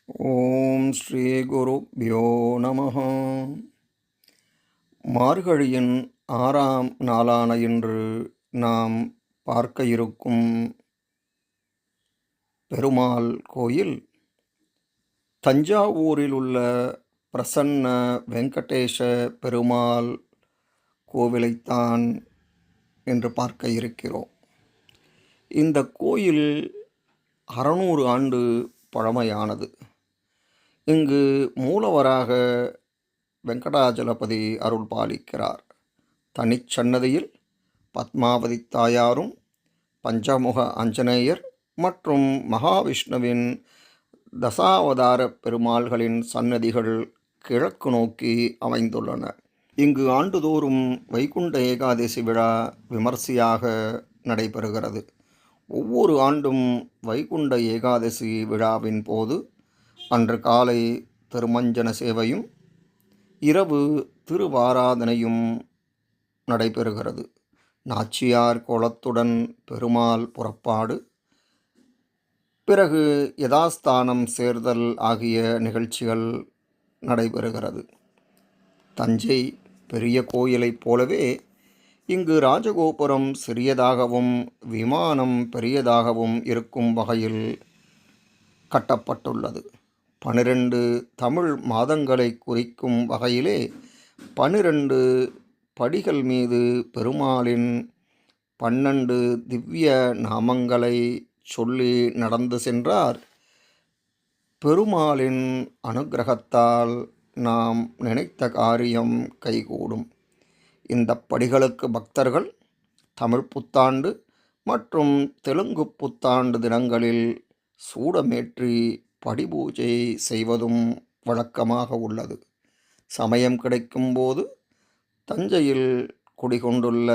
ஓம் ஸ்ரீ குருப்யோ நமஹ. மார்கழியின் 6ஆம் நாளான இன்று நாம் பார்க்க இருக்கும் பெருமாள் கோயில் தஞ்சாவூரில் உள்ள பிரசன்ன வெங்கடேஷ பெருமாள் கோவிலைத்தான் என்று பார்க்க இருக்கிறோம். இந்த கோயில் 600 ஆண்டு பழமையானது. இங்கு மூலவராக வெங்கடாஜலபதி அருள் பாலிக்கிறார். தனிச்சன்னதியில் பத்மாவதி தாயாரும் பஞ்சமுக ஆஞ்சநேயர் மற்றும் மகாவிஷ்ணுவின் தசாவதார பெருமாள்களின் சன்னதிகள் கிழக்கு நோக்கி அமைந்துள்ளன. இங்கு ஆண்டுதோறும் வைகுண்ட ஏகாதசி விழா விமர்சையாக நடைபெறுகிறது. ஒவ்வொரு ஆண்டும் வைகுண்ட ஏகாதசி விழாவின் போது அன்று காலை திருமஞ்சன சேவையும் இரவு திருவாராதனையும் நடைபெறுகிறது. நாச்சியார் கோலத்துடன் பெருமாள் புறப்பாடு, பிறகு யதாஸ்தானம் சேர்தல் ஆகிய நிகழ்ச்சிகள் நடைபெறுகிறது. தஞ்சை பெரிய கோயிலைப் போலவே இங்கு ராஜகோபுரம் சிறியதாகவும் விமானம் பெரியதாகவும் இருக்கும் வகையில் கட்டப்பட்டுள்ளது. 12 தமிழ் மாதங்களை குறிக்கும் வகையிலே 12 படிகள் மீது பெருமாளின் 12 திவ்ய நாமங்களை சொல்லி நடந்து சென்றார் பெருமாளின் அனுக்கிரகத்தால் நாம் நினைத்த காரியம் கைகூடும். இந்த படிகளுக்கு பக்தர்கள் தமிழ் புத்தாண்டு மற்றும் தெலுங்கு புத்தாண்டு தினங்களில் சூடமேற்றி படிபூஜை செய்வதும் வழக்கமாக உள்ளது. சமயம் கிடைக்கும்போது தஞ்சையில் குடிகொண்டுள்ள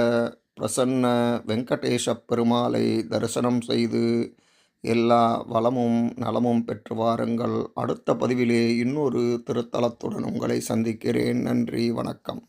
பிரசன்ன வெங்கடேஷ பெருமாளை தரிசனம் செய்து எல்லா வளமும் நலமும் பெற்று வாருங்கள். அடுத்த பதிவிலே இன்னொரு திருத்தலத்துடன் உங்களை சந்திக்கிறேன். நன்றி, வணக்கம்.